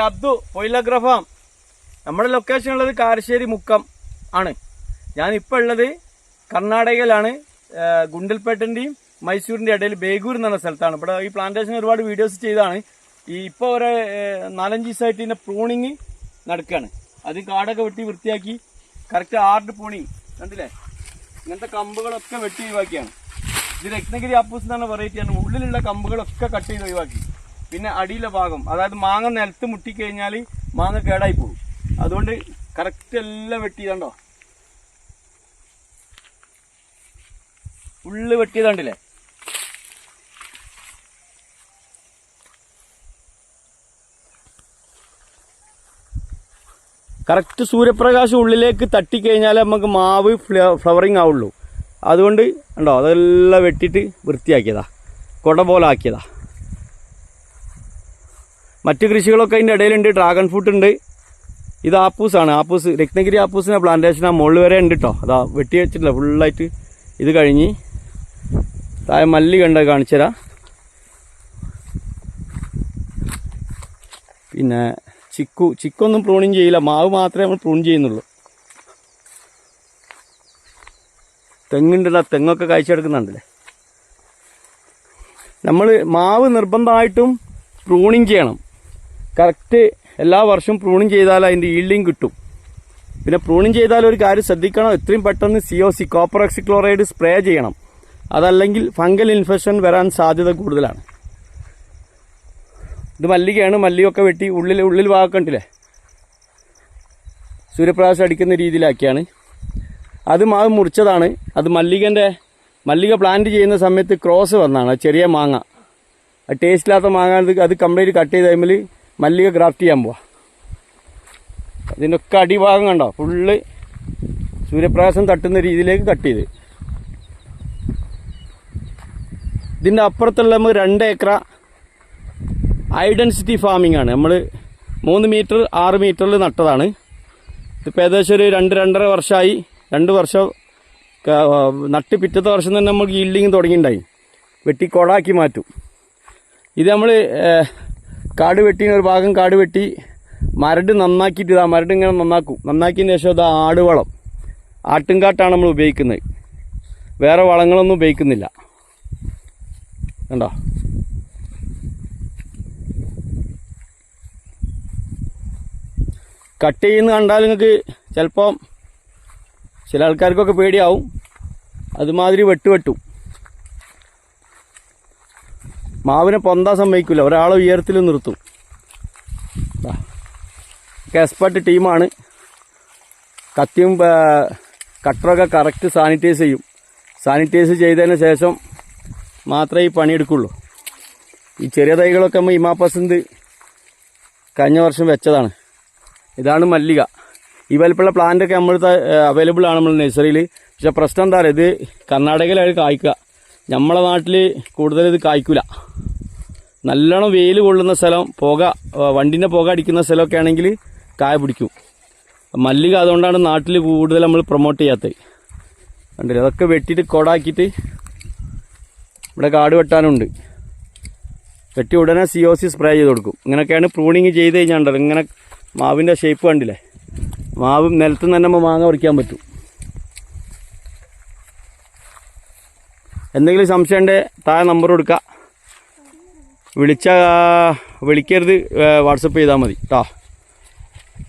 അബ്ദു പൊയിലഗ്രഫാം. നമ്മുടെ ലൊക്കേഷൻ ഉള്ളത് കാരശ്ശേരി മുക്കം ആണ്. ഞാനിപ്പോൾ ഉള്ളത് കർണാടകയിലാണ്. ഗുണ്ടൽപേട്ടിൻ്റെയും മൈസൂരിൻ്റെ ഇടയിൽ ബേഗൂർ എന്ന് പറഞ്ഞ സ്ഥലത്താണ്. ഇവിടെ ഈ പ്ലാന്റേഷൻ ഒരുപാട് വീഡിയോസ് ചെയ്താണ്. ഇപ്പോൾ ഒരു 4-5 ദിവസമായിട്ട് ഇതിൻ്റെ പ്രൂണിങ് നടക്കുകയാണ്. അത് കാടൊക്കെ വെട്ടി വൃത്തിയാക്കി കറക്റ്റ് ഹാർഡ് പ്രൂണിങ് കണ്ടില്ലേ. ഇങ്ങനത്തെ കമ്പുകളൊക്കെ വെട്ടി ഒഴിവാക്കിയാണ്. ഇത് രത്നഗിരി ആപ്പൂസ് എന്ന് പറഞ്ഞ വെറൈറ്റിയാണ്. ഉള്ളിലുള്ള കമ്പുകളൊക്കെ കട്ട് ചെയ്ത് ഒഴിവാക്കി. പിന്നെ അടിയിലെ ഭാഗം, അതായത് മാങ്ങ നിലത്ത് മുട്ടിക്കഴിഞ്ഞാൽ മാങ്ങ കേടായി പോകും. അതുകൊണ്ട് കറക്റ്റ് എല്ലാം വെട്ടിയതുണ്ടോ, ഉള്ളു വെട്ടിയതുണ്ടല്ലേ. കറക്റ്റ് സൂര്യപ്രകാശം ഉള്ളിലേക്ക് തട്ടിക്കഴിഞ്ഞാൽ നമുക്ക് മാവ് ഫ്ലവറിങ് ആവുള്ളൂ. അതുകൊണ്ട് ഉണ്ടോ അതെല്ലാം വെട്ടിയിട്ട് വൃത്തിയാക്കിയതാ, കുട പോലെ ആക്കിയതാ. മറ്റു കൃഷികളൊക്കെ അതിൻ്റെ ഇടയിലുണ്ട്. ഡ്രാഗൺ ഫ്രൂട്ട് ഉണ്ട്. ഇത് ആപ്പൂസാണ്. ആപ്പൂസ് രത്നഗിരി ആപ്പൂസിൻ്റെ പ്ലാന്റേഷൻ ആ മുകളിൽ വരെ ഉണ്ട് കേട്ടോ. അതാ വെട്ടി വെച്ചിട്ടില്ല ഫുള്ളായിട്ട്. ഇത് കഴിഞ്ഞ് താഴെ മല്ലി കണ്ട കാണിച്ചു തരാം. പിന്നെ ചിക്കൊന്നും പ്രൂണിങ് ചെയ്യില്ല, മാവ് മാത്രമേ നമ്മൾ പ്രൂൺ ചെയ്യുന്നുള്ളൂ. തെങ്ങുണ്ടല്ല, തെങ്ങൊക്കെ കാഴ്ചയെടുക്കുന്നുണ്ടല്ലേ. നമ്മൾ മാവ് നിർബന്ധമായിട്ടും പ്രൂണിങ് ചെയ്യണം. കറക്റ്റ് എല്ലാ വർഷവും പ്രൂണിങ് ചെയ്താൽ അതിൻ്റെ ഈൽഡിങ് കിട്ടും. പിന്നെ പ്രൂണിങ് ചെയ്താൽ ഒരു കാര്യം ശ്രദ്ധിക്കണം, എത്രയും പെട്ടെന്ന് COC കോപ്പർ ഓക്സിക്ലോറൈഡ് സ്പ്രേ ചെയ്യണം. അതല്ലെങ്കിൽ ഫംഗൽ ഇൻഫെക്ഷൻ വരാൻ സാധ്യത കൂടുതലാണ്. ഇത് മല്ലികയാണ്. മല്ലികയൊക്കെ വെട്ടി ഉള്ളിൽ ഭാഗമൊക്കെ ഉണ്ടല്ലേ, സൂര്യപ്രകാശം അടിക്കുന്ന രീതിയിലാക്കിയാണ്. അത് മാവ് മുറിച്ചതാണ്. അത് മല്ലിക പ്ലാന്റ് ചെയ്യുന്ന സമയത്ത് ക്രോസ് വന്നതാണ്. ചെറിയ മാങ്ങ, ടേസ്റ്റ് ഇല്ലാത്ത മാങ്ങ. അത് കംപ്ലീറ്റ് കട്ട് ചെയ്ത് കഴിയുമ്പോൾ മല്ലിക ഗ്രാഫ്റ്റ് ചെയ്യാൻ പോവാം. അതിൻ്റെ ഒക്കെ അടിഭാഗം കണ്ടോ, ഫുള്ള് സൂര്യപ്രകാശം തട്ടുന്ന രീതിയിലേക്ക് കട്ട് ചെയ്ത്. ഇതിൻ്റെ അപ്പുറത്തുള്ള നമ്മൾ 2 ഏക്കർ ഹൈ ഡെൻസിറ്റി ഫാമിംഗ് ആണ്. നമ്മൾ 3 മീറ്റർ 6 മീറ്ററിൽ നട്ടതാണ്. ഇതിപ്പോൾ ഏകദേശം ഒരു 2-2.5 വർഷമായി. 2 വർഷം നട്ട് പിറ്റത്തെ വർഷം തന്നെ നമുക്ക് ഈൽഡിങ് തുടങ്ങിയിട്ടുണ്ടായി. വെട്ടി കൊടാക്കി മാറ്റും. ഇത് നമ്മൾ കാട് വെട്ടി, ഒരു ഭാഗം കാട് വെട്ടി മരട് നന്നാക്കിയിട്ട് ഇതാ മരട് ഇങ്ങനെ നന്നാക്കിയതിന് ശേഷം ഇതാ ആടുവളം, ആട്ടുംകാട്ടാണ് നമ്മൾ ഉപയോഗിക്കുന്നത്. വേറെ വളങ്ങളൊന്നും ഉപയോഗിക്കുന്നില്ല. കണ്ടോ, കട്ട് ചെയ്യുന്ന കണ്ടാൽ നിങ്ങൾക്ക് ചിലപ്പം ചില ആൾക്കാർക്കൊക്കെ പേടിയാവും. അതുമാതിരി വെട്ടും. മാവിനെ പൊന്താൻ സമ്മതിക്കില്ല, ഒരാളെ ഉയരത്തിൽ നിർത്തും. എക്സ്പെർട്ട് ടീമാണ്. കത്തിയും കട്ടറൊക്കെ കറക്റ്റ് സാനിറ്റൈസ് ചെയ്യും. സാനിറ്റൈസ് ചെയ്തതിന് ശേഷം മാത്രമേ ഈ പണിയെടുക്കുള്ളൂ. ഈ ചെറിയ തൈകളൊക്കെ നമ്മൾ ഇമാപസന്ത് കഴിഞ്ഞ വർഷം വെച്ചതാണ്. ഇതാണ് മല്ലിക. ഈ വലിപ്പമുള്ള പ്ലാന്റൊക്കെ നമ്മളിത് അവൈലബിൾ ആണ് നമ്മൾ നഴ്സറിയിൽ. പക്ഷെ പ്രശ്നം എന്താ പറയുക, ഇത് കർണാടകയിലാണ് കായ്ക്കുക. നമ്മളെ നാട്ടിൽ കൂടുതൽ ഇത് കായ്ക്കില്ല. നല്ലോണം വെയിൽ കൊള്ളുന്ന സ്ഥലം, വണ്ടിൻ്റെ പുക അടിക്കുന്ന സ്ഥലമൊക്കെ ആണെങ്കിൽ കായ പിടിക്കും. മല്ലിക അതുകൊണ്ടാണ് നാട്ടിൽ കൂടുതൽ നമ്മൾ പ്രൊമോട്ട് ചെയ്യാത്തത്. കണ്ടില്ല, അതൊക്കെ വെട്ടിയിട്ട് കൊടാക്കിയിട്ട് ഇവിടെ കാട് വെട്ടാനുണ്ട്. വെട്ടി ഉടനെ COC സ്പ്രേ ചെയ്ത് കൊടുക്കും. ഇങ്ങനെയൊക്കെയാണ് പ്രൂണിങ് ചെയ്ത് കഴിഞ്ഞാൽ ഇങ്ങനെ മാവിൻ്റെ ഷേപ്പ് കണ്ടില്ലേ. മാവ് നിലത്ത് തന്നെ നമ്മൾ മാങ്ങ പറിക്കാൻ പറ്റും. എന്തെങ്കിലും സംശയമുണ്ടെ താഴെ നമ്പർ കൊടുക്കുക. വിളിക്കരുത്, വാട്സപ്പ് ചെയ്താൽ മതി കേട്ടോ.